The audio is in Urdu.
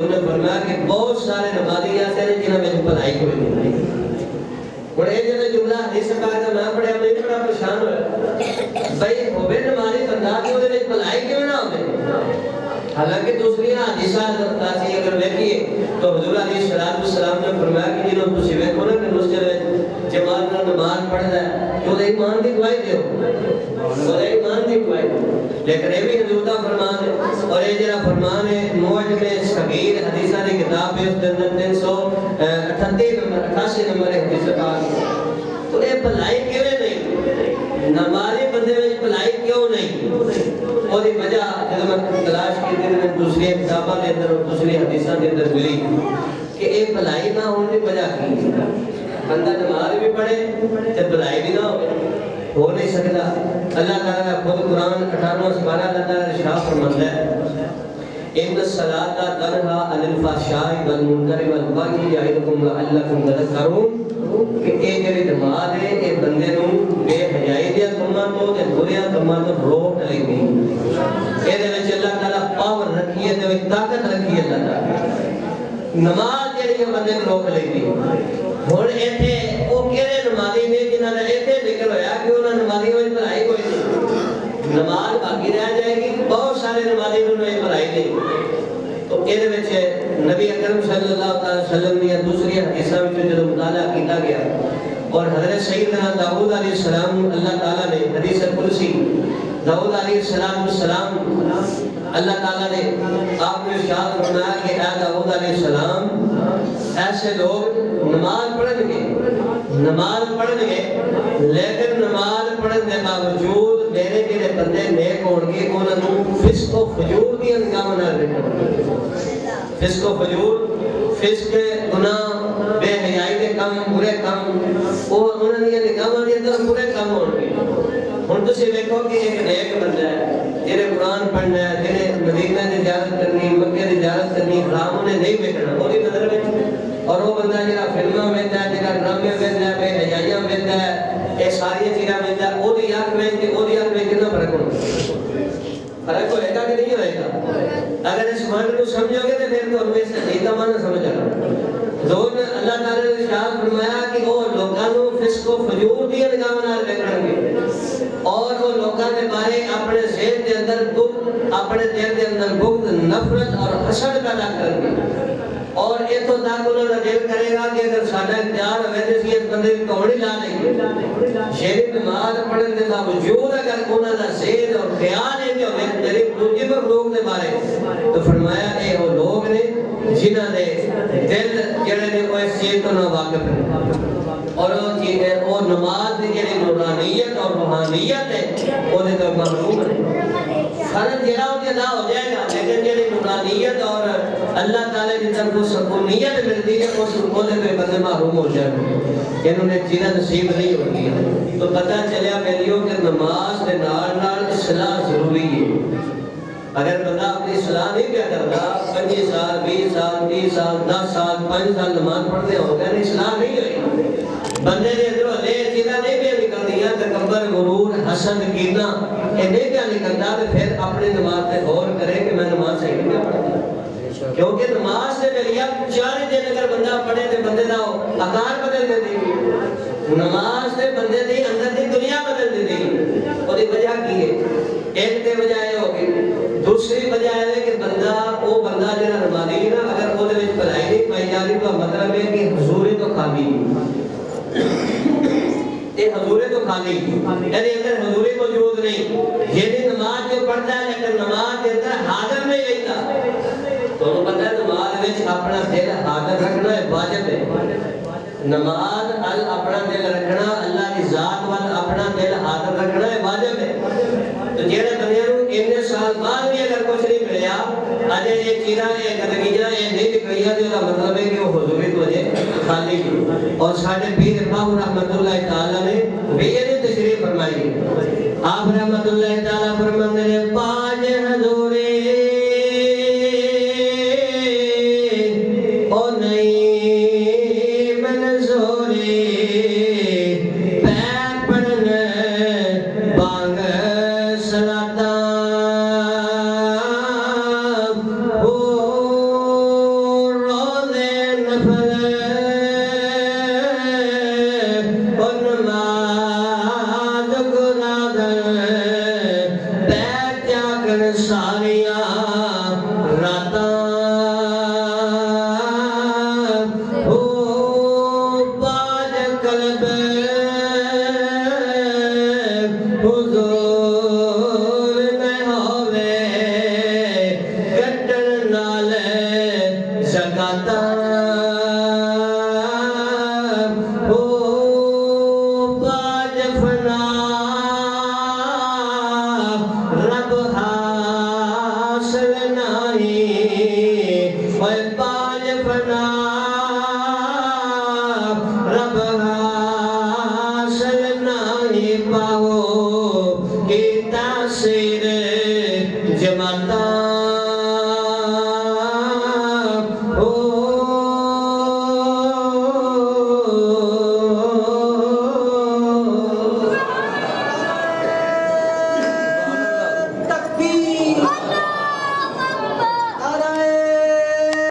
انہوں نے فرمایا کہ بہت سارے نمازی ایسے ہیں جنہوں میں بھلائی کوئی نہیں. اور یہ جنہوں جملہ حدیث پاک کا نام پڑھے ہم نہیں بڑا پریشان ہوئے بھئی ہوئے نمازی بندہ کہ وہ بھلائی کیوں نہ ہوئے. حالانکہ دوسری حدیثہ تاسی اگر دیکھیے تو حضور علیہ السلام نے فرمایا کہ جنہوں تو سوے کو نا کہ مسجد جماعت میں نماز پڑھ رہا ہے تو ایمان دی گواہی دیو تو ایمان دی گواہی دیو. لیکن یہ بھی حضور کا فرمان ہے اور یہ جرا فرمان ہے معجم صغیر حدیثہ کی کتاب ہے اس کے اندر 338 نمبر 88 نمبر حدیث پاک. تو یہ بھلائی کیوں نہیں نمازی بندے میں بھلائی کیوں نہیں اور یہ وجہ جب میں تلاش کی تھی میں دوسری کتابوں کے اندر اور دوسری حدیثوں کے اندر ملی کہ یہ بھلائی نہ ہونے کی وجہ کی بندہ نماز بھی پڑھے تو بھلائی بھی نہ ہو نہیں سکتا. اللہ تعالیٰ خود قرآن 18 سے 12 اللہ تعالیٰ ارشاد فرماتا ہے ان الصلاۃ تنہا عن الفحشاء والمنکر والبغی یعظکم لعلکم تذکرون کہ یہ جڑی نماز ہے یہ بندے نوں بے حیائی دے کماں تو تے برے کماں تو روک لیندی. اے دے وچ اللہ تعالیٰ پاور رکھی ہے تے طاقت رکھی ہے اللہ تعالیٰ. نماز جڑی ہے بندے نوں روک لیندی. ہن ایتھے او کیڑے نمازی نے جنہاں دا ایتھے ذکر ہویا کہ انہاں نمازی وچ بھلائی کوئی نہیں. نماز باقی رہ جائے گی بہت سارے نمازی نوں یہ بھلائی نہیں. تو یہ نبی اکرم صلی اللہ علیہ وسلم نے دوسری حدیثوں میں جو مطالعہ کیا گیا اور حضرت سیدنا داؤد علیہ السلام اللہ تعالیٰ نے حدیث قدسی داؤد علیہ السلام اللہ تعالیٰ نے آپ نے ارشاد فرمایا کہ اے داؤد علیہ السلام ایسے لوگ نماز پڑھیں گے لیکن نماز پڑھنے کے باوجود میرے جڑے بندے نیک ہون گے انہاں نوں فسق و فجور دی انجام نہ رکھو. فسق و فجور فسق گناہ بے حیائی دے کم برے کم اور انہاں دی نگاہاں دے اندر برے کم ہون گے. ہن تسی دیکھو کہ ایک نیک بندہ ہے جڑے قرآن پڑھنا ہے جڑے مدینہ دی زیارت کرنی مکے دی زیارت کرنی حرام نے نہیں ویکھنا اودی نظر وچ اور وہ بندہ جڑا فلماں ویکھدا ہے جڑا ڈرامے ویکھدا ہے بے حیائیاں ویکھدا ہے یہ ساری چیزاں ویکھدا ہے اودی اکھ وچ تے اودی اکھ وچ کتنا فرق ہونا فرق ہوئے گا کہ نہیں ہوئے گا. اگر اس معنی کو سمجھو گے تو پھر تو ہمیں صحیح کا معنی سمجھ آنا. لوگ اللہ تعالیٰ نے ارشاد فرمایا کہ وہ لوگوں فسق و فجور دی نگاہاں نال ویکھن گے اور وہ لوگوں کے بارے اپنے ذہن کے اندر بغض اپنے دل کے اندر بغض نفرت اور حسد پیدا کریں گے اور یہ تو تک انہوں نے دل کرے گا کہ اگر سادہ اختیار ہوئے تو اس بندے کی کوڑی لا لیں گے. شہری نماز پڑھنے کے باوجود اگر انہوں نے ذہن اور خیال ہے جو میرے دوسرے مخلوق کے بارے تو فرمایا اے وہ لوگ نے جنہاں نے دل جڑے نے وہ اس چیز تو نہ واقف ہے اور وہ چیز ہے وہ نماز کی جڑی نورانیت اور روحانیت ہے وہ دے تو محروم ہے. فرض جڑا ہو ادا ہو جائے گا لیکن جڑی نورانیت اور اللہ تعالی کی طرف سکونیت ملتی ہے اس کو دے پہ بندے محروم ہو جائے گا انہوں نے چیزیں نصیب نہیں ہوتی ہے. تو پتہ چلیا پہلیوں کہ نماز کے نال نال اصلاح ضروری ہے. اگر بندہ اپنی اصلاح نہیں کیا کرتا 25 سال 20 سال 30 سال 10 سال 5 سال نماز پڑھتے ہو گئے اصلاح نہیں ہوئی بندے نے ادھر لے چیزیں نہیں پہ نکلتی ہیں تکبر غرور حسد کینہ یہ نہیں پہ نکلتا تو پھر اپنی نماز پہ غور کرے کہ میں نماز صحیح نہیں پڑھتا کیونکہ نماز سے ذریعہ 4 دن اگر بندہ پڑھے تو بندے کا آکار بدل دیتی نماز سے بندے دی اندر دی دنیا بدل دیتی. اور یہ وجہ کی ہے ایک تے وجہ یہ ہوگی. دوسری وجہ ہے کہ بندہ وہ بندہ جڑا نمازی ہے نا اگر وہ دے وچ بھلائی نہیں پائی جاتی تو مطلب ہے کہ حضوری تو خالی یہ حضوری تو خالی یعنی اندر حضوری موجود نہیں. یہ نماز جو پڑھتا ہے لیکن نماز کے اندر حاضر نہیں رہتا تو وہ بندہ نماز وچ اپنا دل حاضر رکھنا ہے واجب ہے. نماز اپنا دل رکھنا اللہ کی ذات وال اپنا دل حاضر رکھنا ہے واجب ہے. تو جڑے بندے نوں اتنے سال بعد بھی اگر کچھ نہیں ملیا اجے یہ چیزاں یہ گندگیاں یہ نہیں نکلیاں تو اس کا مطلب ہے کہ وہ حضوری تو اجے خالی کی. اور ساڈے پیر بابو رحمت اللہ تعالی نے بھی یہ تشریح فرمائی آپ رحمت اللہ تعالی فرماتے ہیں 5 حضوری او نہیں Oh شکاتا ہو باج فنا رب حاصل نہیں باج فنا